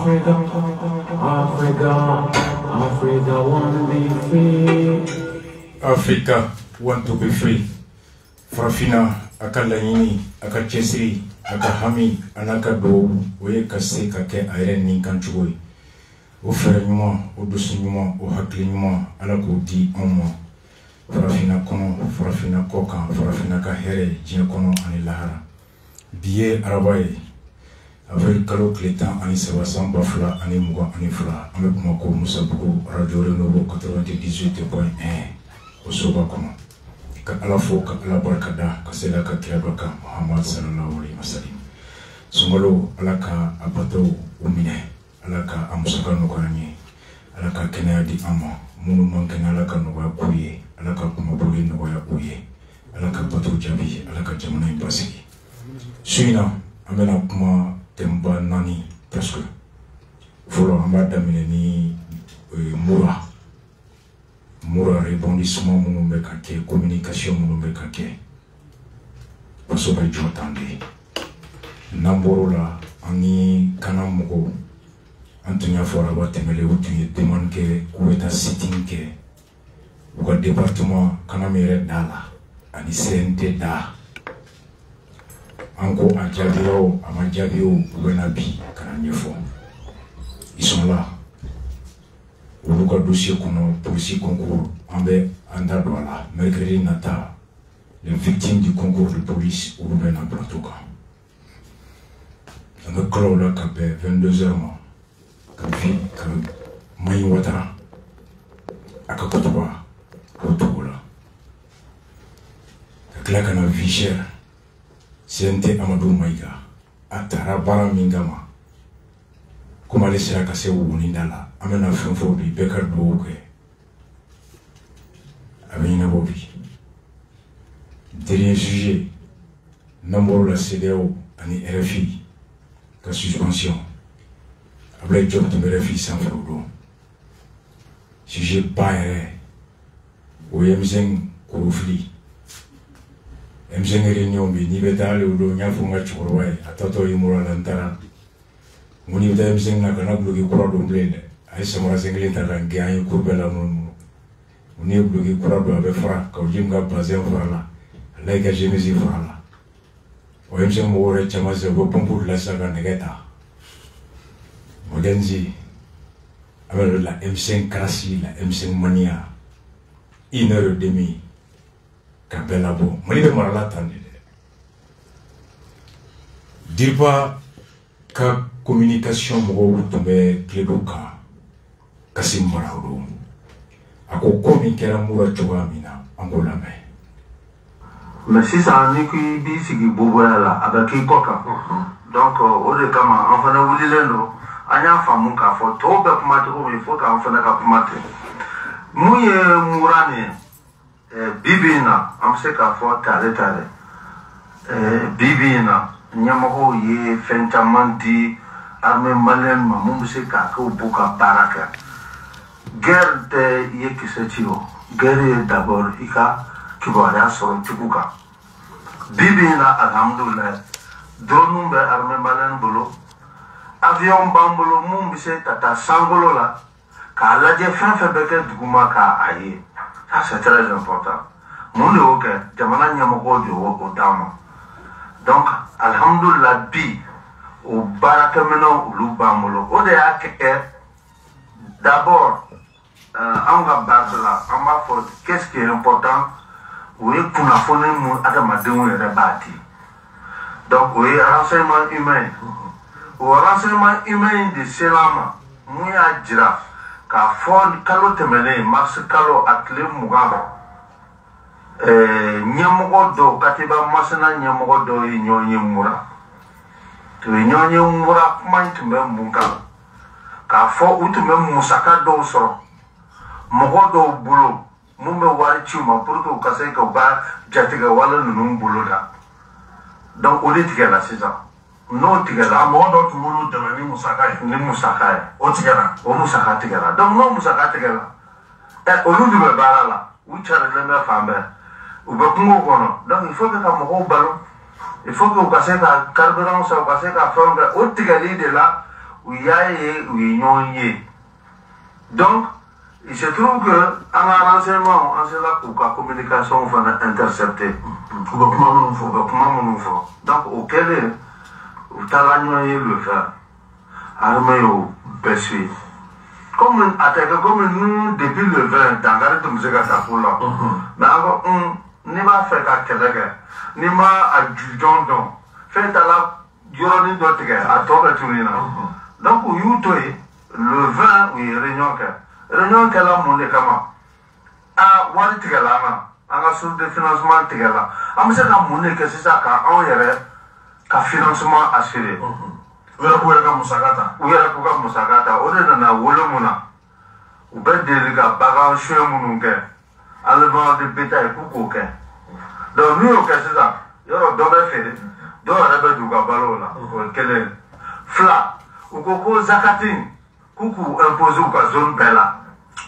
Africa, Africa, Africa want to be free. Africa want to be free. Farafina akalayini akachesiri akahami anakado oye kase kake ayren ninkanchugoy o fere nyuma o dusu nyuma o hakli nyuma ala ko di onmo Farafina kono Farafina koka Farafina ka here jine kono ani lahara biye arabaye avec kalo kletan ani sebasan bafla ani muga ani fla ame kuma ko musabugo radio Renouveau 98.1 o soba kono ka ala fo ka ala barkada ka sela ka kirabaka Muhammad sallallahu alaihi wasallam sungalo ala ka abato umine ala ka amusaka no kanani ala ka kenya di amma munu mankana ala ka no ba kuye ala ka kuma boli no ya kuye ala ka bato jabi ala ka jamana impasiki suina amena kuma temba nani presque folo amada mineni Moura rebondissement mon bekake communication mon bekake paso ba jotande namboro la ani kanamugo Antonia fora ba temele utu demande ke kueta sitting ke au département kanamere dala ani CNT da anko ajabio amajabio wenabi kananyefo ils sont là le dossier qu'on a pour concours en baie Andadouala, mercredi Nata, les victimes du concours de police au Roubaix à Plantouka. Dans le club là, quand 22h, quand Maï Ouattara, à Kakotoba, au Togola. Quand là, quand on a vu cher, CNT Amadou Maïga, à Tarabara Mingama. Comment laisser la casser au Nindala, amena fenfo bi bekar doke. Amina bobi. Dernier sujet, nombre la CDO, ani RFI, ka suspension. Après job de RFI sans frodo. Sujet pas o yemzen kurufli. Emzen réunion bi ni betale o do nya funga chorwai, atato imura lantara. Muni udah miseng nak kena blogi kura domble, ayah semua sengkali takkan gaya kurbela mun. Muni blogi kura doa befra, kau jim gak bazen frala, lagi kerja misi frala. Oyem seng mau orang cama sebo pempur lasa kan negata. Modenzi, abel la emseng krasi la emseng mania, 1h30, kabela bo, muni be maralatan ni. Dirpa ka communication mo tombe kledoka kasim maraudo ako komi kera mura choga mina angola me mais si ça ni ki bi sigi bobola la abaki koka donc o de kama enfana wulilendo anya famu ka fo to be pumate ko il faut ka enfana ka pumate muye murane bibina amse ka fo tare bibina nyamaho ye fentamandi armée malienne ma mun se ka ko buka baraka guerre de ye kisetio guerre d'abord ika kibara so tukuka bibina alhamdulillah drone be armée malienne bolo avion bambolo mun se tata sangolo la ka la je fin beke duguma ka aye ça c'est très important mon le ok jamana nyamako de o dama donc alhamdulillah bi au barakameno lubamolo o de yake d'abord on va basla on va faire qu'est-ce qui est important oui pour la fonner mon adamadenw rebati donc oui renseignement humain au renseignement humain de selama muya jira ka fon kalo temene mars kalo atle mugaba nyamogo do katiba masana nyamogo do nyonye mura to nyonye mura man tumbe munga ka fo utumbe musaka do so mogo do bulo mumbe wari chuma pour que kasay ka ba jatiga wala nunu bulo da donc on dit que la saison non tigala mogo do tumulu de ni musaka o tigala o musaka tigala donc non musaka tigala olu de barala uchara le me fambe donc il faut que tu ballon, il faut que tu aies un carburant, tu aies un fond, tu aies de là, où il y a eu donc il se trouve que en renseignement en cela pour la communication va intercepter donc auquel où le faire armée au Bessie comme nous depuis le 20 dans la de musique à pour là mais avant ni ma fait qu'à Québec ni ma à Dijon donc fait à la Yoroni d'autres à Toba Tunina donc où you le 20 oui réunion qu'elle a monté comment à Wadi Tigala à la source de financement Tigala à me dire à monnaie que c'est ça quand on y avait qu'à financement assuré Uyakuweka musakata. Uyakuweka musakata. Ode na wolomuna. Ubede liga baga shwe mununke. Alevant de bétail kukuke. Donc nous ok c'est ça. Yo dobe fede. Do arabe duga balo la. Kele fla. Ukoko zakatin. Kuku impose ka zone bella.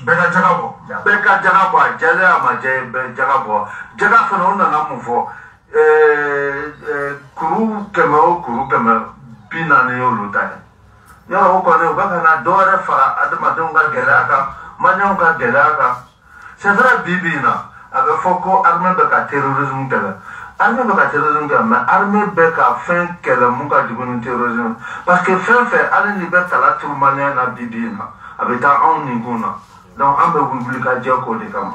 Beka jagabo. Beka jagabo jale amaje be jagabo. Jaga fana na na mufo. Kuru kema Pinane yo lutai. Yaro ko ne baka na dore fara adama donga gelaka, manyonga gelaka. C'est vrai bibina, avec foko armée beka terrorisme kala. Armée beka terrorisme kala, mais armée beka fin kala muka dibunu terrorisme. Parce que fin fait allez liberté la tout manière na bibina, avec ta on ninguna. Donc on peut publier dia ko de kama.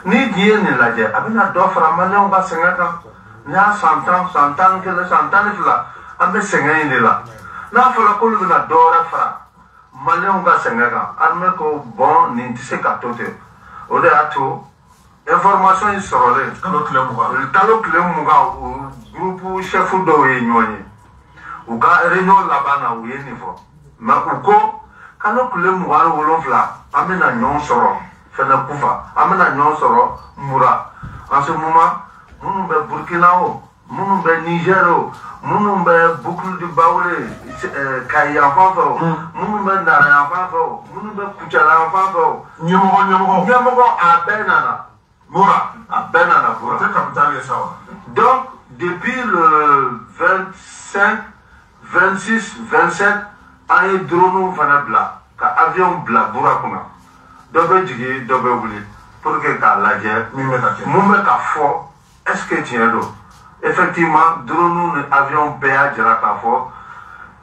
Ni die ni la dia, abina do fara manyonga sengaka. Nya 100 ans que le 100 ans là. Ambe senga inde la na fala ko lu na dora fra malon ga senga ka arme ko bon ni tise ka tote o de ato information yi sorole Kalo kle muga groupe chef do ye nyoni u ga réunion la bana u ye niveau ma u ko kalo kle muga wolo fla amena nyon soro fena kufa amena nyon soro mura en ce moment munu be Burkina o munu be Niger o munu be boucle du Baoulé kay enfant fo munu be Ndara enfant fo munu be Kuchala enfant fo nyomogo a benana Mura. a benana C'est capital ça. donc depuis le 25 26 27 ay drone fana bla ka avion bla burakuna dobe jigi dobe wuli pour que ka laje mume ka fo est-ce que tiens do effectivement drone avion PA dira ka fo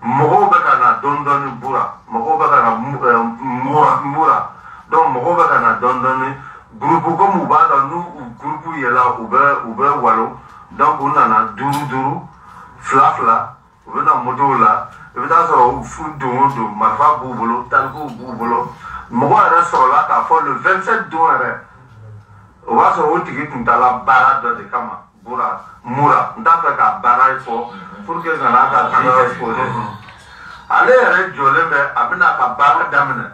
mogo baka na dondoni bura mogo baka na mura donc mogo baka na dondoni groupe comme ubanda nous groupe yela ube walo donc on a duru fla on a moto là et bien ça fu do marfa bubolo talko bubolo mogo ara so la ka fo le 27 doare o va so otiki tunta la barade de kama bura mura ndafa ka barai fo pour que ça na ka kana exposé allez jole me abina ka bara damne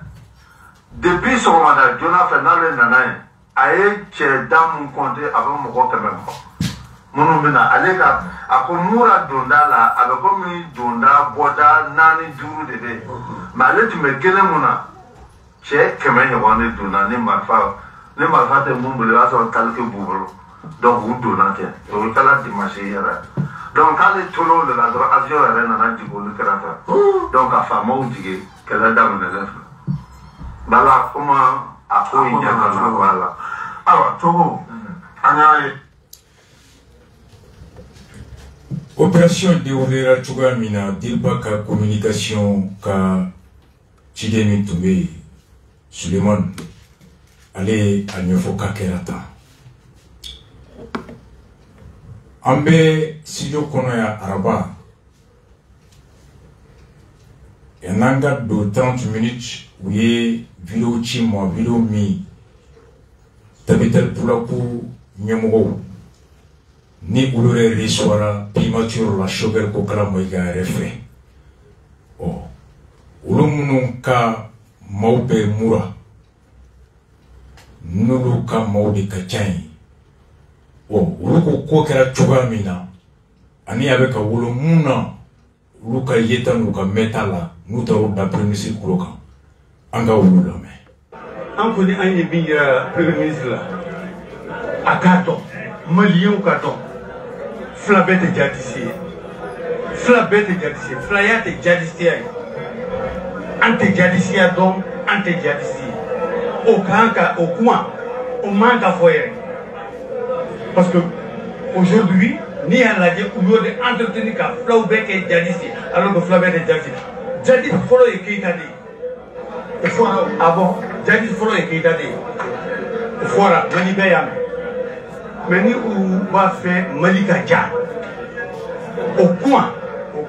depuis son mandat Jonathan Nale nanai aye che dam compter avec mon compte même munu bina ale ka akomura donda la abekomi donda boda nani duru de be male tu me kele muna che kemenye wone dona ni marfa te mumbule aso talke bubolo donc vous donnez on kala dimanche yara donc allez tout le la droit avion era na jibo le krata donc a fama ou dige kala dame ne la bala comment a ko inya na wala Alors, Togo, Anaye. Opération déroulera Tchouga Mina, Dilba ka communication ka Chidemi Toubé, Suleiman, allez à Nyofoka Kerata. Ambe Sidio Konoya Araba, Yananga de 30 minutes, oui, vidéo chimo, vidéo mi. Tabitel Poulakou Nyamogo ni Ulure Riswara Pimature la Sugar Kokara Moiga RF. Oh, Ulumunka Maube Mura Nuluka Maudi Kachai. Oh, Uluko Kokera Chugamina Ani avec a Ulumuna Luka Yeta Luka Metala Nutaro da Premisi Kuroka Anga Ulame. An kɔni an ye bin yira premier ministre la a k'a dɔn maliyɛnw k'a dɔn fila bɛɛ tɛ jadisi ye filaya tɛ jadisiya ye anti-djihadistes donc anti-djihadistes au Kanka au coin au manque à foyer parce que aujourd'hui ni à la dit où il y a entretenu qu'à Flaubert et djihadistes alors que Flaubert est djihadiste djihadiste follow et Keïta dit il faut avant djihadiste follow et Keïta dit il faut la manibéyam mais ni où va faire Malika Dia au coin au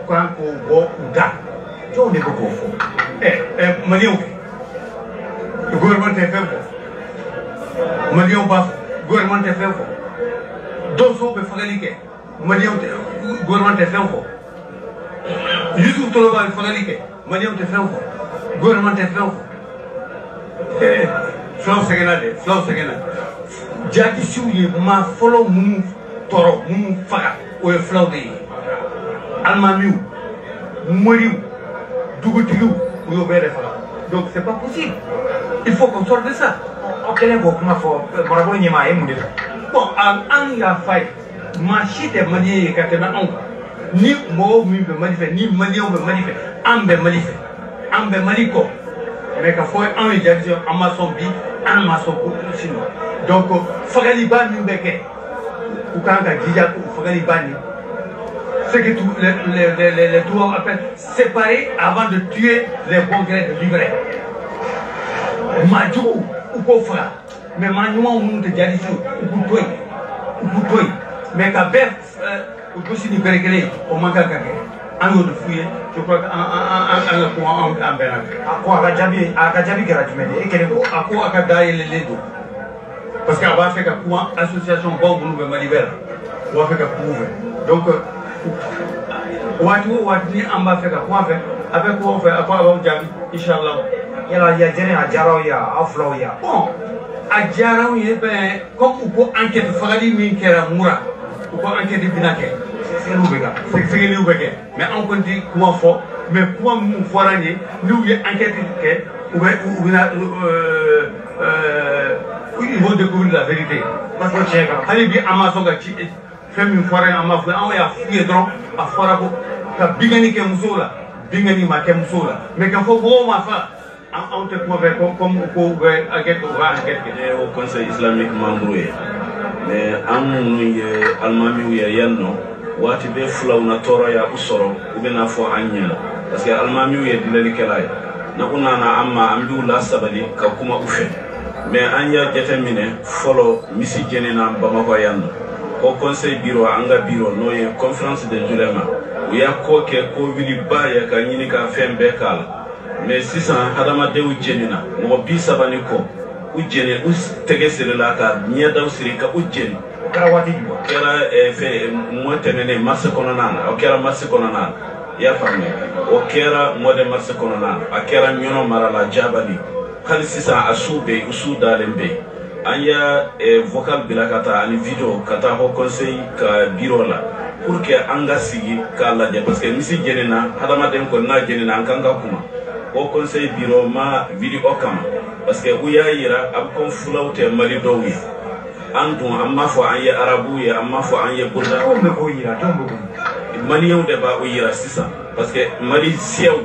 beau ou da on est beaucoup Malien le gouvernement est fait Malien bas gouvernement est fait Dosso be fagalike Malien gouvernement est fait Youssouf Toloba fagalike Malien est fait gouvernement est fait Flaw Segena Jadi Souye ma follow mou toro mou faga ou flaw de Almamiou Moriou Dougoutiou ou Yobere faga donc c'est pas possible il faut qu'on sorte de ça ok les beaucoup ma foi bravo ni ma emu de bon an ya fay ma chite mali ka tena on ni mo mi be mali fe ni mali on be mali fe ambe mali ko mais ka foi en édition amason bi an maso ko sino donc fagali ba mi beke ou quand ka dija fagali ba ni c'est que tout les tout appellent séparer avant de tuer les bons grains de livrer majou ou ko fra mais manuwa on te jadi sur ou toy mais ka bef ou aussi ni berekele o manga ka an yo de fouiller je crois que en berak ako akajabi gratuitement et kele ko ako akada les do parce que va faire que quoi association bon nous be malibera on va faire que prouver donc watu amba faire que quoi faire avec quoi faire après avoir jabi inchallah yala ya jene a jaraw ya aflaw ya bon a jaraw ye ben comme ko enquête fagali min kera mura ko enquête binake c'est nous bega c'est nous bega mais on continue comment fort mais comment nous forani nous y enquête que ou ils vont découvrir la vérité parce que chega allez bien Amazon ga ci femme forani Amazon on ya fouiller donc a fora ko ka bigani ke musula bingani ma ke musula mais quand faut bon ma fa on te trouve comme au conseil islamique membre mais amu almami ya yanno wati be fulawna toro ya usoro ubena fo anya parce que almami ya dilali kelay na kunana amma amdu la sabali ka kuma ufe mais anya jetemine folo misi jenena bamako yanno au conseil bureau anga bureau no ye conférence de julema ya ko ke ko wili ba ya ka nyini ka fembe kala mais sisan hadamadenw jenina mɔgɔ bi sabani kɔ u jeni u tɛgɛ siri la ka ɲɛdaw siri ka u jeni kɛra waati jumɛn kɛra fɛn mois tɛmɛnen mars kɔnɔna na o kɛra mars kɔnɔna na i y'a faamuya o kɛra mois de mars kɔnɔna na a kɛra ɲɔnɔ mara la jabali hali sisan a su bɛ yen u su dalen bɛ yen an y'a vocal bila ka taa ani video ka taa hɔ conseil ka bureau la pour que an ka sigi k'a lajɛ parce que misi jenina hadamaden kɔni n'a jenina an kan ka kuma au conseil bureau ma vidéo kama parce que u y'a yira a bɛ comme fulaw tɛ mali dɔw ye an dun an m'a fɔ an ye arabu ye an m'a fɔ an ye burda on bɛ k'o yira jɔn bɛ k'o maliyɛnw de b'a o yira sisan parce que mali siyaw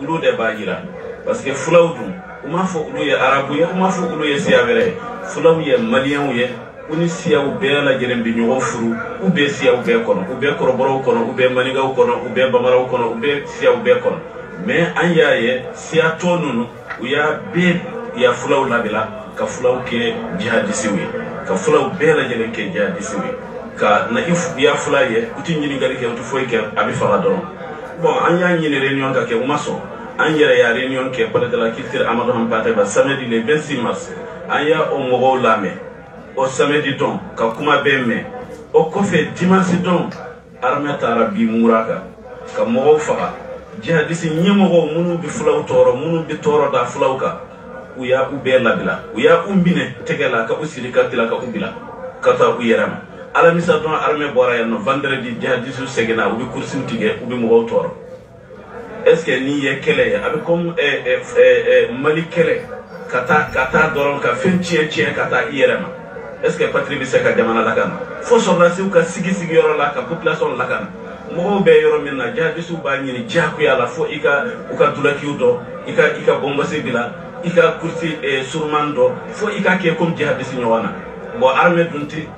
olu de b'a yira parce que fulaw dun u m'a fɔ olu ye arabu ye u m'a fɔ olu ye siya wɛrɛ ye fulaw ye maliyɛnw ye u ni siyaw bɛɛ lajɛlen bɛ ɲɔgɔn furu u bɛ siyaw bɛɛ kɔnɔ u bɛ kɔrɔbɔrɔw kɔnɔ u bɛ maninkaw kɔnɔ u bɛ bamaraw kɔnɔ u bɛ siyaw bɛɛ kɔnɔ mais an y'a ye siya tɔ ninnu u y'a bɛɛ ya fulaw labila ka fulaw kɛ jihadisiw ye ka fulaw bɛɛ lajɛlen kɛ jihadisiw ye ka na i y'a fula ye u tɛ ɲininkali kɛ u tɛ foyi kɛ a bɛ faga dɔrɔn bon an y'a ɲini réunion ka kɛ u ma sɔn an yɛrɛ y'a réunion kɛ palais de la culture Amadou Hampâté Bâ samedi le 26 mars an y'a o mɔgɔw lamɛn o samedi don ka kuma bɛɛ mɛn o kɔfɛ dimanche don armée taara bi mura kan ka mɔgɔw faga jihadisi ɲɛmɔgɔw minnu bɛ fulaw tɔɔrɔ minnu bɛ tɔɔrɔ da fulaw kan u y'a u bɛɛ labila u y'a u minɛ tɛgɛ la ka u siri ka tila ka u bila ka taa u yɛrɛ ma alamisa don armée bɔra yan nɔ vendredi jihadisiw seginna u bɛ kursiw tigɛ u bɛ mɔgɔw tɔɔrɔ est ce que n'i ye kɛlɛ ye a bɛ comme mali kɛlɛ ka taa dɔrɔn ka fɛn tiɲɛ ka taa i yɛrɛ ma est ce que patrie bɛ se ka jamana lakana fo sɔrɔdasiw ka sigi sigiyɔrɔ la ka population lakana mo be yoro min na jihadisu ba ni jaku ya la fo ika uka dulaki do ika bomba se bila ika kursi surmando fo ika ke comme jihadisi nyowana bo armée dunti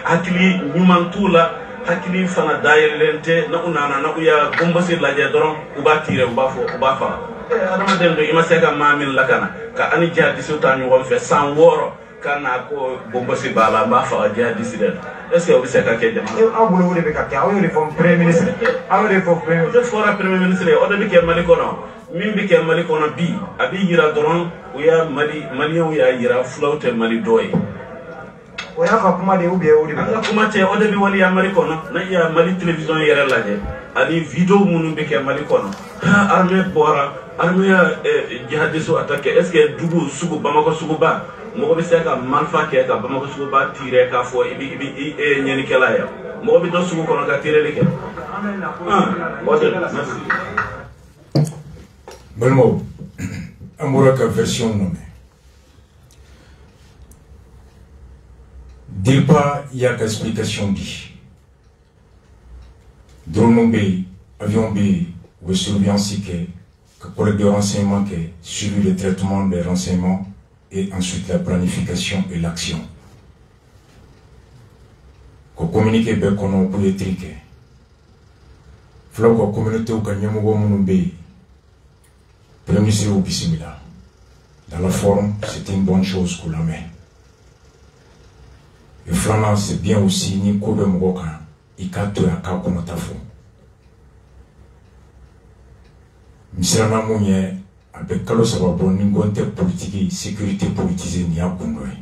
hakili nyuman tula hakili fana dayelente na unana na uya bomba se la je doron uba tire uba fa adama den do ima seka mamin lakana ka ani jihadisu ta nyuwan fe san woro kana ko bomba se bala ba fa jihadisi den est-ce que vous savez que demain a bolo wole be ka ka o yori fo premier ministre a yori fo premier ministre fora premier ministre o de bi ke mali kono min bi ke mali kono bi abi yira doron o ya malion ya yira floute mali doy o ya ka kuma de ubie o de ka kuma te o de bi wali ya mali kono na ya mali television yere laje ani video munu bi ke mali kono ha armée bora armée jihadisu attaque est-ce que dugu sugu bamako sugu ba mo bi seka manfa ke ka bamako sugu ba tire ka fo ibi nyeni kala ya mo bi do sugu kono ka tire leke merci Belmo amuraka version nommée Dilpa yak explication dit drone B avion B ou surveillance que collègue de renseignement qui suivi le traitement des renseignements et ensuite la planification et l'action. Ko communiquer be kono pour les triquer. Flo ko communauté ou kanyamu go munumbe. Premier ministre ou bismillah. Dans la forme, c'est une bonne chose pour la main. Et flanant, c'est bien aussi ni ko be mogoka. Ikato ya ka kono tafo. Misrana munye avec kalo sababu ningonte politique sécurité politisée ni akundoy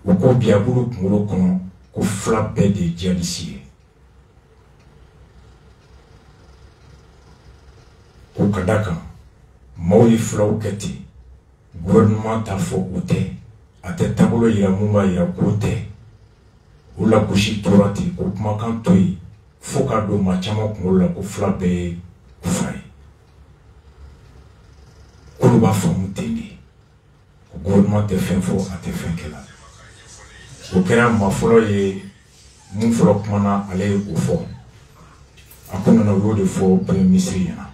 uko biabulu kungolo kono ko flabbe de djihadistes ko kadaka mawi flaw kati gouvernement ta fo ute ate tabulo ya mumba ya kote ula kushi torati ko makan toy foka do machama kungolo ko flabbe kufai Kulu ba famu teni gouvernement te fin fo ate fin kela o kera ma folo ye mun folo kumana ale o fo akuna na wo de fo premier ministre yana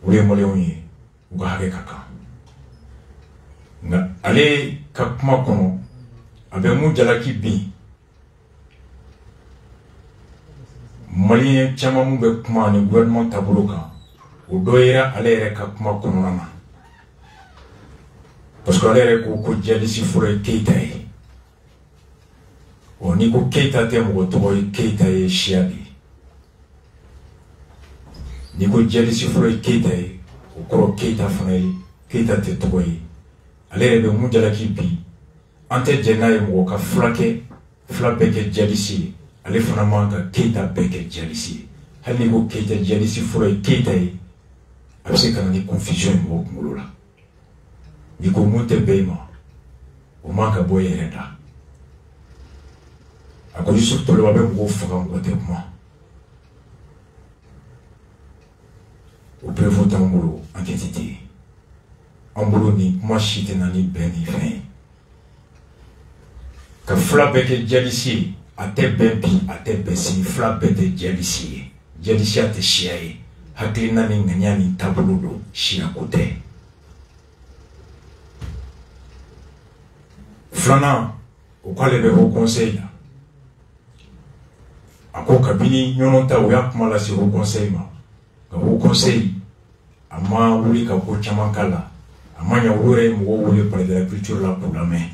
wole mole onye uga hage kaka na ale ka kuma kono abe mu jalaki bi malien chama mu be kuma ni gouvernement tabulo kan o doyera ale yɛrɛ ka kuma kɔnɔna na parce que ale yɛrɛ ko jihadiste fɔlɔ ye Keita ye o ni ko Keita tɛ mɔgɔ tɔgɔ ye Keita ye siya de ye ni ko jihadiste fɔlɔ ye Keita ye o kɔrɔ Keita fana ye Keita tɛ tɔgɔ ye ale yɛrɛ bɛ mun jalaki bi an tɛ jɛ n'a ye mɔgɔ ka fila bɛɛ kɛ jihadiste ye ale fana man ka Keita bɛɛ kɛ jihadiste ye hali ni ko Keita jihadiste fɔlɔ ye Keita ye a bɛ se ka na ni confusion ye mɔgɔ kunkolo la ni ko mun tɛ bɛɛ ma o man ka bɔ yɛrɛ da a ko Yusuf Toloba bɛ mɔgɔw faga mɔgɔ tɛ kuma o prévôt t'an bolo enquête tɛ an bolo ni kuma si tɛ na ni bɛn ni fɛn ye ka fila bɛɛ kɛ jihadiste ye a tɛ bɛn bi a tɛ bɛn sini fila bɛɛ tɛ jihadiste ye jihadiste tɛ siya ye hakilina ni ŋaniya ni taabolo do siya ko tɛ filanan o k'ale bɛ haut conseil la a ko kabini ɲɔgɔn ta o y'a kuma lase haut conseil ma nka haut conseil a ma wuli ka ko caman k'a la a ma ɲɛ olu yɛrɛ ye mɔgɔw wele palais de la culture la k'u lamɛn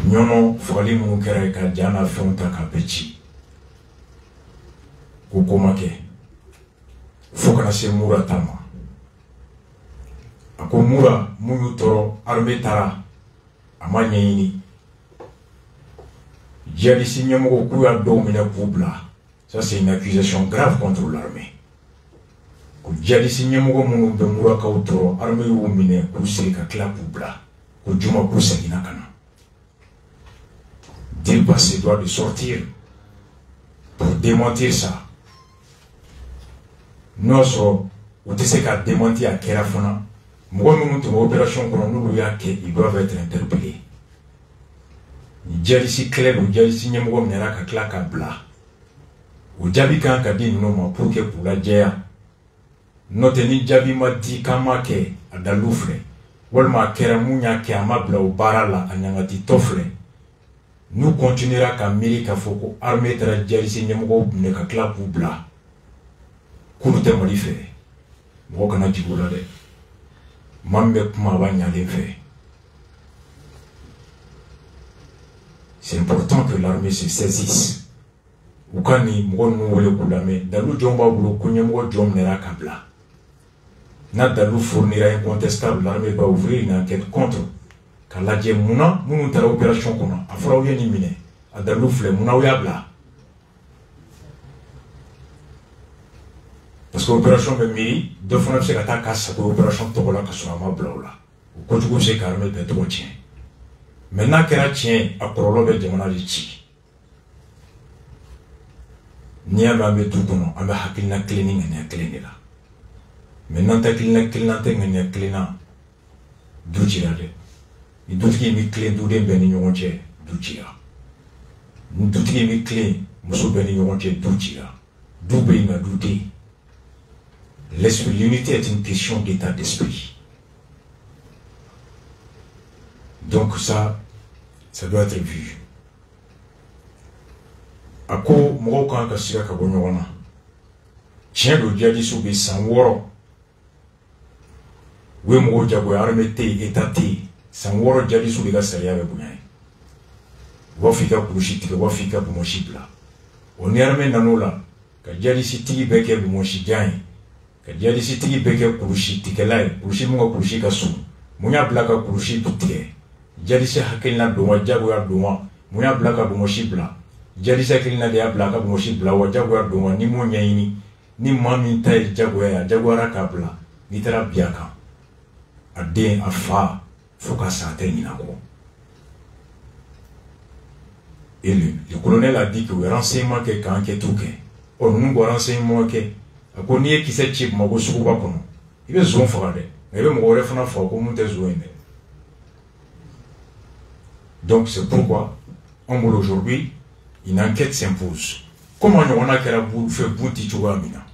ɲɔnɔ fagali minnu kɛra ye ka ja n'a fɛnw ta k'a bɛɛ ci ko ko ma kɛ fo kana se Mura ta ma a ko Mura mun y'u tɔɔrɔ armée taara a ma ɲɛɲini jihadiste ɲɛmɔgɔw k'u y'a dɔw minɛ k'u bila ça c'est une accusation grave contre l'armée ko jihadiste ɲɛmɔgɔ minnu bɛ Murakaw tɔɔrɔ armée y'u minɛ k'u siri ka tila k'u bila ko juma k'u seginna ka na Dilpa se doit de sortir pour démentir ça n'o sɔrɔ o tɛ se ka démentir a kɛra fana mɔgɔ minnu tun bɛ opération kɔnɔ n'olu y'a kɛ ils doivent être interpellés jalisi kɛlɛ don jalisi ɲɛmɔgɔ minɛra ka tila ka bila o jaabi kan ka di ninnu ma pour que k'u lajɛya n'o tɛ ni jaabi ma di k'an m'a kɛ a dalilu filɛ walima a kɛra mun y'a kɛ a ma bila o baara la a ɲangatitɔ filɛ n'u continuera ka miiri k'a fɔ ko armée taara jalisi ɲɛmɔgɔw minɛ ka tila k'u bila k'olu tɛ Mali fɛ mɔgɔ kana jigin o la dɛ maa min bɛ kuma a b'a ɲalen fɛ. C'est important que l'armée se saisisse. Ou quand ni mɔgɔ ninnu wele k'u lamɛn dalu jɔn b'a bolo ko ɲɛmɔgɔ jɔn minɛra ka bila n'a dalu fournira incontestable l'armée va ouvrir une enquête contre k'a lajɛ munna minnu taara opération kɔnɔ a fɔra aw ye nin minɛ a dalu filɛ munna aw y'a bila parce que opération bɛ miiri dɔ fana bɛ se ka taa k'a sago opération tɔgɔ la ka sɔrɔ a ma bila o la o kojugu bɛ se ka armée bɛɛ tɔgɔ tiɲɛ mais n'a kɛra tiɲɛ a kɔlɔlɔ bɛ jamana de ci n'i y'a mɛn an bɛ du kɔnɔ an bɛ hakilina kelen ni ŋaniya kelen de la mais n'an tɛ hakilina kelen na an tɛ ŋaniya kelen na du cira dɛ ni dutigi min tilen duden bɛɛ ni ɲɔgɔn cɛ du cira ni dutigi min tilen muso bɛɛ ni ɲɔgɔn cɛ du cira du bɛ yen nka du tɛ yen l'esprit l'unité est une question d'état d'esprit donc ça doit être vu. A ko mɔgɔw kan ka siga ka bɔ ɲɔgɔn na tiɲɛ don jihadistes bɛ san 6 u ye mɔgɔw jagoya armée tɛ yen état tɛ yen san 6 jihadistes de ka sariya bɛ bonya ye u b'a fɔ i ka kulusi tigɛ u b'a fɔ i ka bonbonsi bila o ni armée nan'o la ka jihadiste tigi bɛɛ kɛ bonbonsi jan ye ka jihadiste tigi bɛɛ kɛ kulusi tigɛla ye kulusi min ka kulusi ka sun mun y'a bila ka kulusi tigɛ jihadiste hakilina don wa jagoya don wa mun y'a bila ka bonbonsi bila jihadiste hakilina de y'a bila ka bonbonsi bila wa jagoya don wa ni m'o ɲɛɲini ni maa min ta ye jagoya ye a jagoyara k'a bila n'i taara bi a kan a den a fa fo ka sa a tɛ ɲinɛ a kɔ et le colonel a dit que u ye renseignement kɛ ka enquête kɛ ɔ ninnu ko renseignement kɛ a ko n'i ye kisɛ ci Bamakɔ suguba kɔnɔ i bɛ zon faga dɛ nka i bɛ mɔgɔ wɛrɛ fana faga ko mun tɛ zon ye dɛ. Donc c'est pourquoi en bolo aujourd'hui une enquête s'impose. Comment on a kɛra fait bunti cogoya min na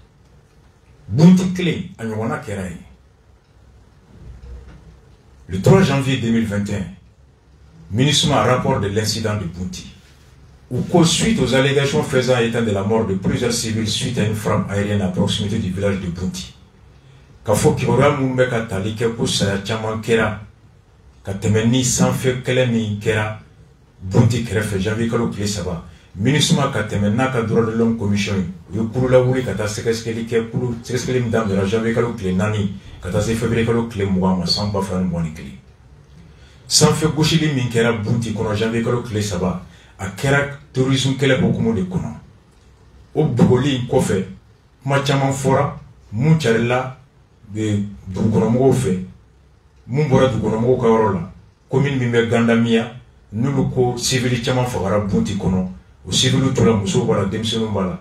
bunti kelen a ɲɔgɔnna kɛra yen. Le 3 janvier 2021, MINUSMA a rapport de l'incident de Bunti, où suite aux allégations faisant état de la mort de plusieurs civils suite à une frappe aérienne à proximité du village de Bunti, k'a fɔ kibaruya minnu bɛ ka tali kɛ ko saya caman kɛra ka tɛmɛ ni sanfɛ kɛlɛ min kɛra Bunti kɛrɛfɛ janvier kalo tile 3, MINUSMA ka tɛmɛ n'a ka droit de l'homme commission ye u ye kulu lawuli ka taa sɛgɛsɛgɛli kɛ sɛgɛsɛgɛli min daminɛra janvier kalo tile 4 ka taa se février kalo tile 20 ma san 2021. Sanfɛ gosili min kɛra Bunti kɔnɔ janvier kalo tile 3 a kɛra terrorisme kɛlɛ hukumu de kɔnɔ. O bugɔli in kɔfɛ kuma caman fɔra mun carila dugukɔnɔmɔgɔw fɛ mun bɔra dugukɔnɔmɔgɔw ka yɔrɔ la commune min bɛ Gandamiya n'olu ko civil caman fagara Bunti kɔnɔ o civil tora musow b'a la denmisɛnninw b'a la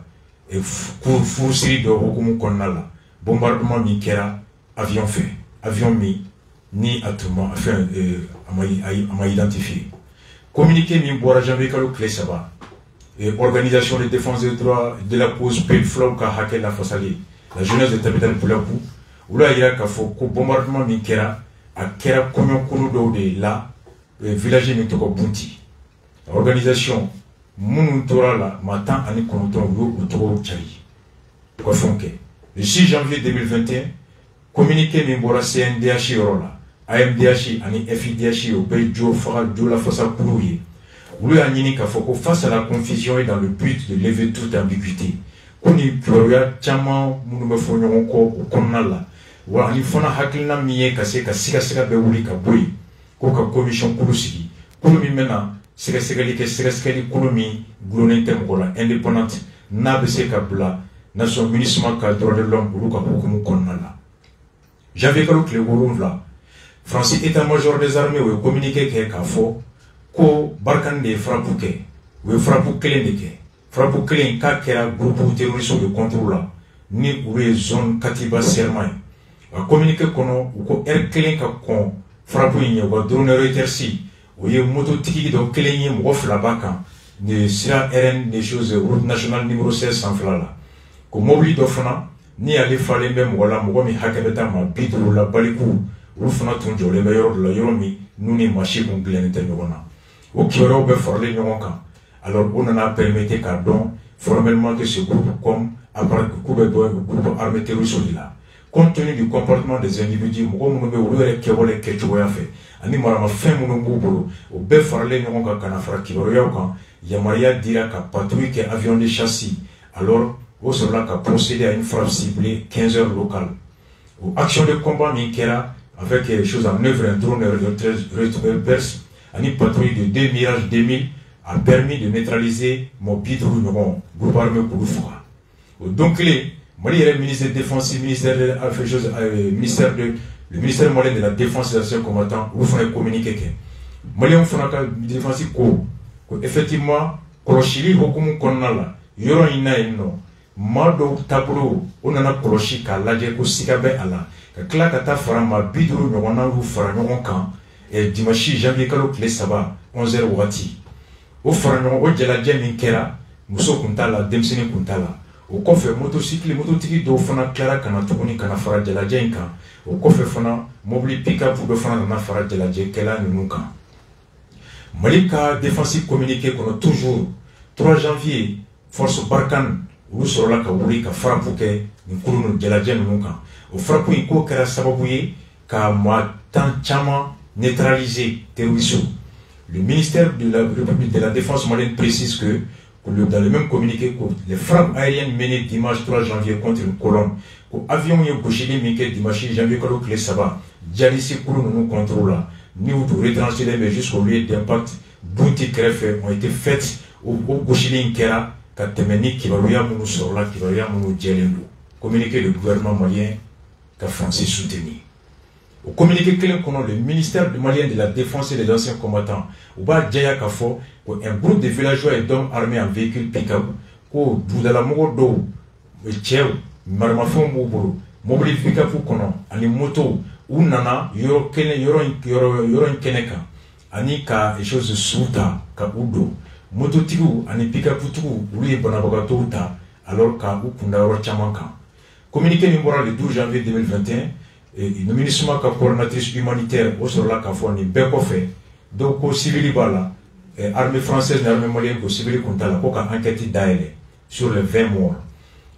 furusiri dɔ hukumu kɔnɔna la bombardement min kɛra avion fɛ avion min ni a tun ma fɛn a ma identifié communiqué min bɔra janvier kalo tile 3 organisation de défense des droits de la cause PED fulaw ka hakɛ lafasali la jeunesse de Tabital Pulaku olu y'a yira k'a fɔ ko bombardement min kɛra a kɛra kɔɲɔkulu dɔw de la village min tɔgɔ Bunti organisation minnu tora la maa 19 u y'u tɔgɔw cari u ka fɛnw kɛ le 6 janvier 2021 communiqué min bɔra CNDH yɔrɔ la AMDH ani FIDH o bɛ jo la fasa kulu ye olu y'a ɲini k'a fɔ ko face à la confusion et dans le but de lever toute ambiguïté ko ni kibaruya caman minnu bɛ fɔ ɲɔgɔn kɔ o kɔnɔna la wa ani fana hakilina min ye ka se ka sigasɛgɛ bɛ wuli ka bɔ yen ko ka commission kulu sigi kulu min bɛna sɛgɛsɛgɛli kɛ sɛgɛsɛgɛli kulu min gulonnen tɛ mɔgɔ la indépendante n'a bɛ se ka bila nation MINUSMA ka droit de l'homme olu ka hukumu kɔnɔna la janvier kalo tile 7 France état-major des armées o ye communiqué kɛ k'a fɔ ko Barkhane de ye frappe kɛ u ye frappe kelen de kɛ frappe kelen k'a kɛra groupe terroriste de contre la ni olu ye zone Katiba Serma ye a communiqué kɔnɔ u ko heure kelen ka kɔn frappe in ye u ka drone Reuters Vous voyez, moto tiki donc clénier m'offre là-bas quand ne sera RN des choses route nationale numéro 16 sans fla comme mobile d'offrana ni aller fallait même voilà moi mi hakabeta ma bidou la balikou ou fana ton jolé meilleur la yoromi nous ni marché con glen intermiona au qui aurait be forler nyonka alors on en a permis qu'à don formellement que ce groupe comme après groupe armé terroriste là compte tenu du comportement des individus mo mo be wole ke wole ke choya fait ani mara ma fin mo ngubulu o be forler nyonka kana fara kibaro yauka Yamaya dira qu'à patrouille qu'un avion de châssis. Alors, au cela qu'a procédé à une frappe ciblée 15 heures locales. Aux actions de combat Minkera, avec les choses en œuvre, un drone reverse, une patrouille de 2 Mirage 2000 a permis de neutraliser mon bidrou groupe armé Kouloufra. Donc, le ministère de la Défense, le ministère malien de la Défense et des Anciens Combattants, vous ferez communiquer. Malien fera défense effectivement, Koloshili Hokum Konala, Yoron Inaino, Mado Tabro, Onana Koloshi Kalaje Sikabe Ala, Klakata Farama Bidru Nwana Faranonkan, et Dimashi Janvier Kalo Klesaba, 11h Wati. Au Faranon, au Djeladje Minkera, Mousso Kuntala, Demsene Kuntala, au coffre motocycle, mototiki do Fana Clara Kanatuni Kanafara Djeladjenka, au coffre Fana, Mobili Pika pour le Fana Nafara Djeladje Kela Nunuka. Malika défensif communiqué qu'on a toujours 3 janvier force Barkan ou sur la Kaouli ka frappe que nous courons de la gemme nuka au frappe une co kera sababouye ka moi tant chama neutraliser terrorisme. Le ministère de la République de la Défense malienne précise que dans le même communiqué que les frappes aériennes menées dimanche 3 janvier contre une colonne que avion y gauchili minké dimanche janvier kalo kle saba jalisi courons nous contrôle nous de retransférer mais jusqu'au lieu d'impact bouti crèves ont été faites au Gauchilin Kera Katemeni qui va lui amener sur là qui va lui amener Djelendo. Communiqué le gouvernement malien qu'a Francis soutenu. Au communiqué clair qu'on a le ministère malien de la Défense et des Anciens Combattants au bas Djaya Kafo un groupe de villageois et d'hommes armés en véhicule pick-up au Boudala Mogodo Tchèw Marmafon Mouboro mobile pick-up qu'on a ani moto ou nana yoro keneka ani ka chose suta ka udo moto tigu ani pika putu uli banabagato uta alors ka ukunda ro chamanka communiqué numéro le 12 janvier 2021 et une ministre ka coordinatrice humanitaire au sur la ka foni beko fait donc au civil bala armée française et armée malienne au civil kontala ko ka enquête daele sur les 20 morts.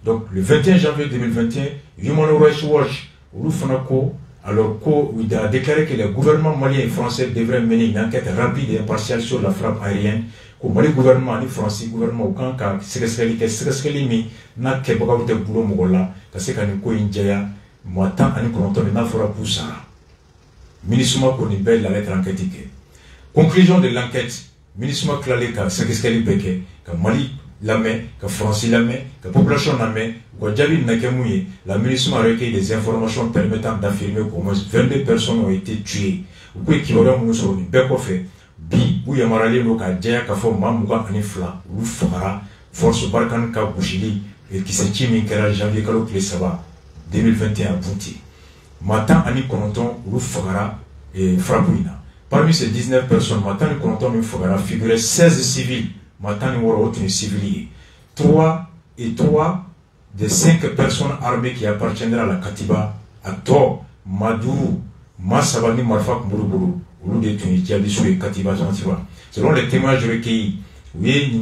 Donc le 21 janvier 2021 Human Rights Watch Ulufanako alors qu'il a déclaré que le gouvernement malien et français devraient mener une enquête rapide et impartiale sur la frappe aérienne, que le gouvernement et le français, le gouvernement aucun cas, c'est ce que l'imi n'a que beaucoup de boulot mogola, parce que quand il y a moi tant à nous qu'on n'a fera pour ça. Ministre qu'on belle la lettre enquête. Conclusion de l'enquête, ministre Klaleka, c'est ce qu'elle péque, que Mali la main, que France la main, que la population la main, que Djabil Nakemouye, la ministre a recueilli des informations permettant d'affirmer qu'au moins 22 personnes ont été tuées. Ou que qui aurait nous sur une bécofe, bi, ou yamarali no ka djaya ka fo mamuka anifla, ou fara, force Barkan ka Bouchili, et qui s'est tiré Minkera janvier Kalo Klesaba, 2021 Bouti. Matin Ani Kononton, ou fara, et Frapouina. Parmi ces 19 personnes, Matin Ani Kononton, ou fara, figuraient 16 civils. Maintenant, nous avons une civile. 3 des 5 personnes armées qui appartiendraient à la Katiba, à Tor, Madourou, Massabani, Marfak, Mouroubou, ou des Tunisiabissou et Katiba, selon les témoignages recueillis, oui,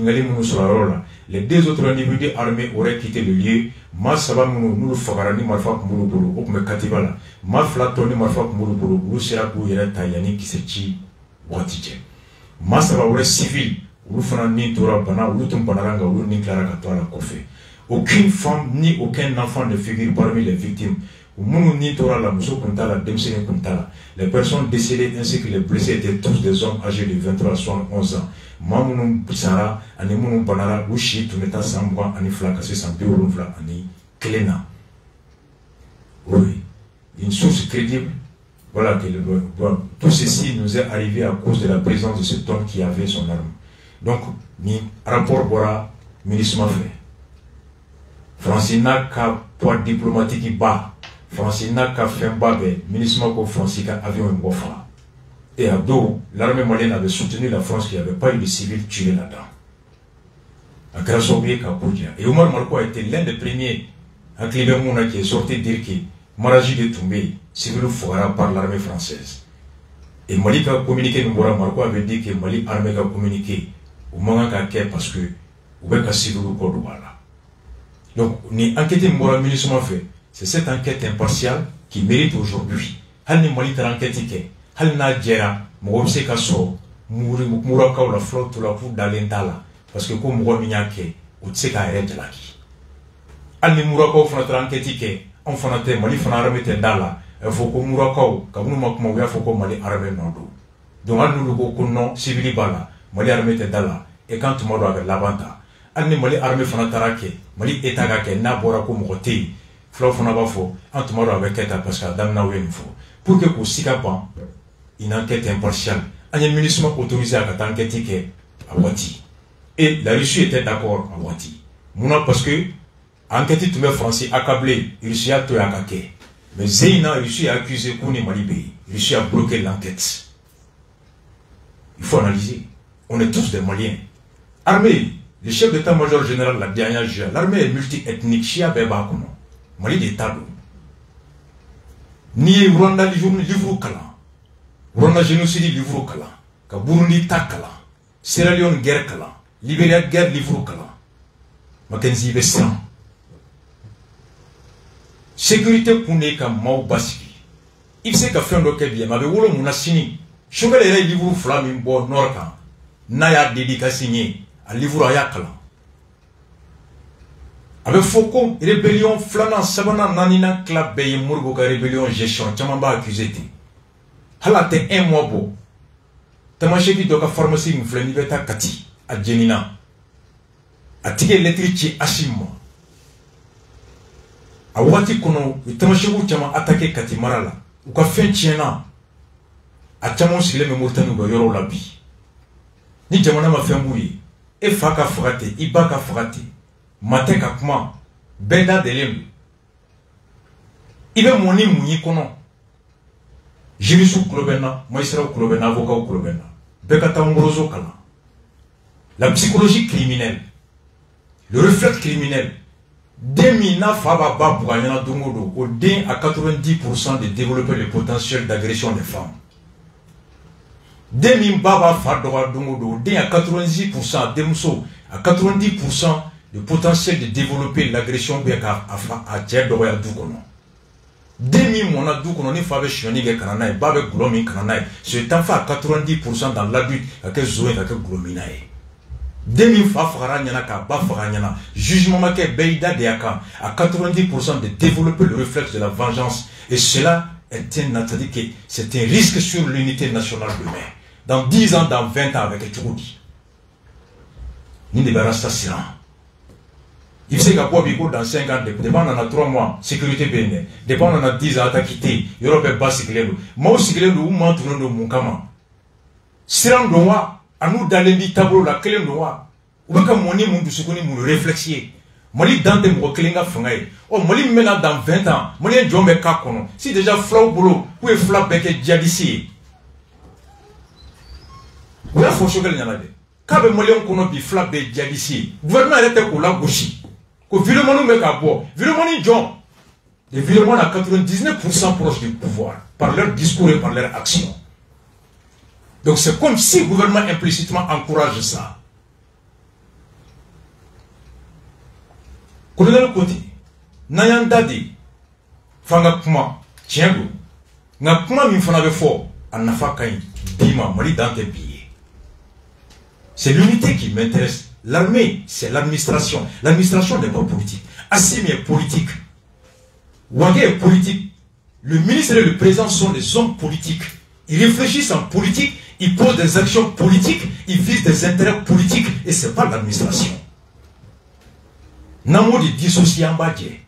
les 2 autres individus armés auraient quitté le lieu. Massabani, nous le Fagarani, Marfak, Mouroubou, ou Katiba, Maflatoni, Marfak, Mouroubou, ou Serakou, Yera Tayani, qui se tue, Watidje. Massaba aurait civil. Aucune femme ni aucun enfant ne figure parmi les victimes. Les personnes décédées ainsi que les blessés étaient tous des hommes âgés de 23 à 71 ans. Mamoun Bissara, Anemounou Panara, Ushi, Tuneta Sambwa, Anifla, Kassé Sampiou, Ani, Klena. Oui, une source crédible. Voilà que tout ceci nous est arrivé à cause de la présence de cet homme qui avait son arme. Donc, ni rapport bora ministre fait. Francina ka poids diplomatique bas. Francina ka fait babe. Ministre ko Francica avion bofa. Et à dos, l'armée malienne avait soutenu la France qui n'avait pas eu de civils tués là-dedans. À Krasobie, Kapoudia. Et Omar Marko a été l'un des premiers à Klibemuna qui est sorti dire que Maraji de Toumbé, civil fera par l'armée française. Et Mali a communiqué, Mbora Marko avait dit que Mali armée a communiqué au moment parce que ou bien civil ou Kodouala. Donc, ni enquête Mbora Ministre fait, c'est cette enquête impartiale qui mérite aujourd'hui. Hal ni Mali t'a enquête hal na jera mobse ka so mura ka la flotte la pour dalentala parce que comme mo minyake o tseka erete laki al ni mura ka fona tranketike on fona te Mali fona remete dala il faut que mura ka bunu makmo ya faut que Mali armée nondo donc al nu ko kunno civili bala Mali armée te dala et quand mo do avec labanta al ni Mali armée fona tarake Mali état ga ke na bora ko mo te flo fona ba fo antu mo do avec état parce que dam na wen fo pour que ko sikapan une enquête impartiale. Un ministre autorisé à cette enquête à Wati. Et la Russie était d'accord à Wati. Mouna parce que enquête tout le français accablé, Russie a tout attaqué. Mais Zeyna, Russie a accusé Kouni Malibé. Russie a bloqué l'enquête. Il faut analyser. On est tous des Maliens. Armée, le chef d'état-major général la dernière juin, l'armée est multi-ethnique, Chia Beba Kono. Mali des tableaux. Ni Rwanda livre Kala. Rwanda génocide livre Kala. Ka Burundi ta Kala. Sierra Leone guerre Kala. Libéria guerre livre Kala. Mackenzie Bessan. Sécurité pour ne ka Mao Basiki. Il sait qu'à faire un dossier bien, mais wolo munasini. Chogal est livre flamme bo norka. Naya dédicace signé à livre Ayakala. Avec Foucault, rébellion flana sabana nanina club beye murgo ka rébellion gestion chamamba accusé. Halate un mois beau. Tamasheki doka pharmacie mfleni beta kati a Jenina. A tige électrique ashimo. A wati kono tamasheku chama attaqué kati marala. Uka fin tiena. A chamo sile me murtanu go yoro labi. Ni jamana ma femburi. E faka frate, ibaka frate. Mateka kuma benda delem. Ibe moni munyi kono. Jirisu klobena, maïsra klobena, avocat klobena. Bekata ngorozo kala. La psychologie criminelle, le réflexe criminel. Demina faba babouanyana dongodo, au dé à 90% de développer le potentiel d'agression des femmes. Demi baba fadora dongodo, au dé à 90% demuso, à 90% le potentiel de développer l'agression à tiers d'oya doukono. Demi mona doukono ni fabe shionige kananae, babe glomi kananae. Ce temps fait à 90% dans l'adulte, à quel zoé, à quel glominae. Demi fa faranyana ka ba faranyana. Jugement make beida de aka à 90% de développer le réflexe de la vengeance. Et cela est c'est un risque sur l'unité nationale de mer. Dans 10 ans, dans 20 ans avec Tchoudi. Ni ne verra ça siran. Il sait qu'à quoi bigo dans 5 ans, dépend on a 3 mois, sécurité béné, dépend on a 10 ans à quitter, Europe est bas cyclé. Moi cyclé ou moi tourne de mon kama. Siran noa, à nous d'aller dit tableau la clé noa. Ou bien comme mon monde se connaît mon réflexier. Mali dans des mots clinga fangay. Oh Mali maintenant dans 20 ans, Mali un jombe kakono. Si déjà flau boulot, où est flau bec djadisi. Où est faux chogal n'yamade. Kabe Mali on kono bi flau bec djadisi. Gouvernement était pour la gauche. Que Villemont nous met à boire. Villemont ni John. Les Villemont à 99% proches du pouvoir. Par leur discours et par leur action. Donc c'est comme si le gouvernement implicitement encourage ça. Colonel Koti, Nayandadi, Fanga Kuma, Tiengo, Nakuma Minfanave fort, Anafakai, Bima, Mali dans tes billets. C'est l'unité qui m'intéresse. L'armée, c'est l'administration. L'administration n'est pas politique. Assim est politique. Wangé est politique. Le ministre et le président sont des hommes politiques. Ils réfléchissent en politique, ils posent des actions politiques, ils visent des intérêts politiques, et ce n'est pas l'administration. Namo de dissocier en badje.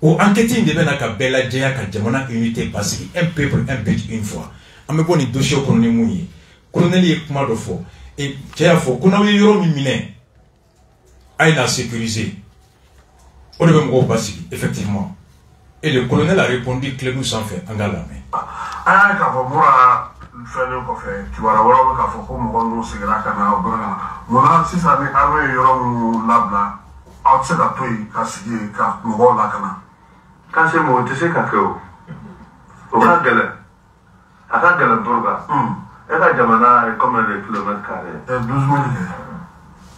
Au enquêting de Benaka Bella Djea Kadjamana unité passive, un peuple, un but, une fois. Ameko ni dossier au colonel Mouye. Colonel Yekuma de Fo. Et Théa Fo, qu'on a eu Yoro Mimine. Aïe a sécurisé. On devait me effectivement. Et le colonel a répondu que nous sans fait, en galamé. aya ka fɔ mura fɛnnen kɔfɛ kibaruya wɛrɛw bɛ k'a fɔ ko mɔgɔ ninnu seginna ka na aw bɛɛ ka na munna sisan ni aw ye yɔrɔ minnu labila aw tɛ se ka to yen ka sigi yen ka mɔgɔw lakana. Kan se mɔgɔ tɛ se ka kɛ o ka gɛlɛn a ka gɛlɛn Buruba e ka jamana est combien de kilomètres carrés? 12 000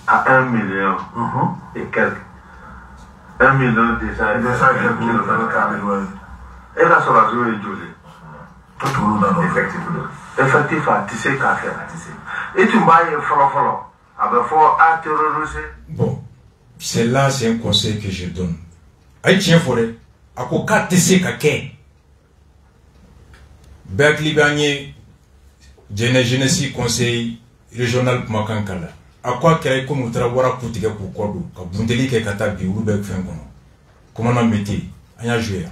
à 1 million et quelques. 1 million déjà et quelques kilomètres carrés. Et la solution est jolie. Effectivement, tu sais qu'à faire. Et tu m'as dit, à terroriser. Bon, c'est là, c'est un conseil que je donne. Aïe, tiens, forêt. À quoi tu sais qu'à faire? Berkeley Bagné, Genesi Conseil régional pour Makankala. À quoi qu'il y ait comme on travaille pour te faire pour quoi? Quand vous dites que Katabi ou Bek Fengono. Comment on a métier? On a joué.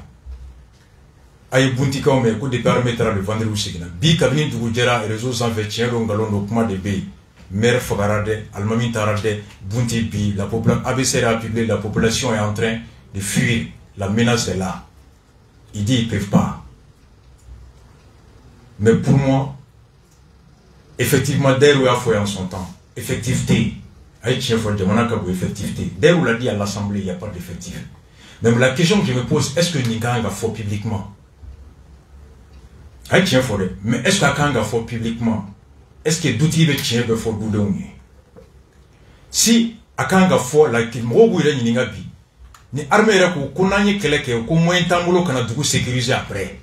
Aïe buntika o me ko de permettre le vendre ou signa bi kabini dugu jera réseau sans vetien ro ngalo no kuma de be mer fagarade almami tarade bunti bi la population ABC a publié la population est en train de fuir, la menace est là. Il dit ils peuvent pas. Mais pour moi effectivement dès où il faut en son temps effectivité aïe tient faut demander que effectivité dès où l'a dit à l'assemblée il y a pas d'effectif. Même la question que je me pose est-ce que Nika va faire publiquement? Aïe tient forêt, mais est-ce qu'à Kanga faut publiquement? Est-ce que d'outils veut tient veut faire doudouné? Si à Kanga faut la qui m'oublie les ningabi, ni armée là qu'on a ni quelqu'un que qu'on moins tamboulot qu'on a dû sécuriser après.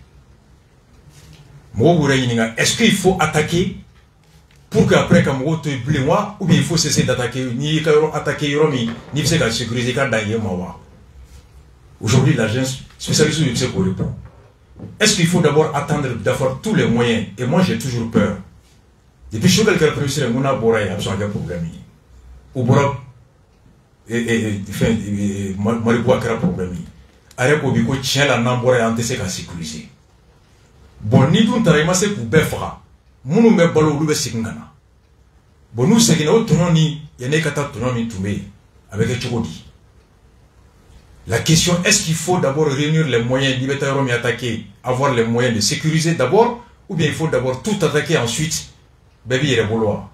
M'oublie les ninga, est-ce qu'il faut attaquer pour qu'après quand m'oublie te blé moi ou bien il faut cesser d'attaquer ni attaquer Romi ni c'est qu'à sécuriser quand d'ailleurs moi. Aujourd'hui l'agence spécialisée du psycho répond. Est-ce qu'il faut d'abord attendre d'avoir tous les moyens? Et moi j'ai toujours peur. Depuis que je suis quelqu'un de plus, on a besoin de problème. Ou bien, Maribois qui a un problème. Arrête pour que tient la namboura et antecé qu'à sécuriser. Bon, ni d'un tarima c'est pour befra. Mounou me balo ou le singana. Bon, nous c'est que nous tenons ni y'en a qu'à tenir ni tombé avec un chokodi. La question, est-ce qu'il faut d'abord réunir les moyens, libertaires et attaquer, avoir les moyens de sécuriser d'abord, ou bien il faut d'abord tout attaquer ensuite, bébé il est vouloir.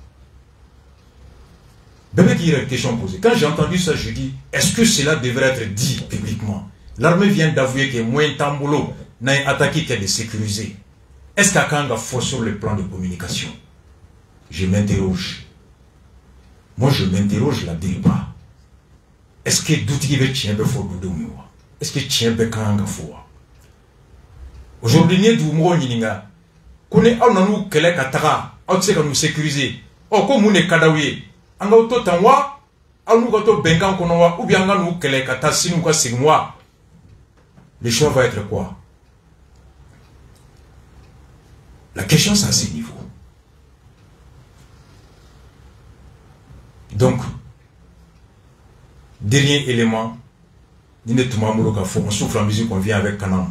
Bébé qui a une question posée. Quand j'ai entendu ça, je dis, est-ce que cela devrait être dit publiquement? L'armée vient d'avouer que moins tamboulot n'a attaqué qu'à de sécuriser. Est-ce qu'à Kanga faut sur le plan de communication? Je m'interroge. Moi je m'interroge, je la dis pas. Est-ce que d'outils veut tient be fo du moi? Est-ce que tient be Kanga fo? Aujourd'hui ni du mo nyinga. Kone au nanu kele katara, au tse ka nous sécuriser. Oh comme on est kadawi, anga auto tanwa, au nous goto bengan konowa ou bien anga nous kele kata sinu ka sigwa. Le choix va être quoi? La question c'est à ce niveau. Donc dernier élément, on souffre en musique, on vient avec Kanam.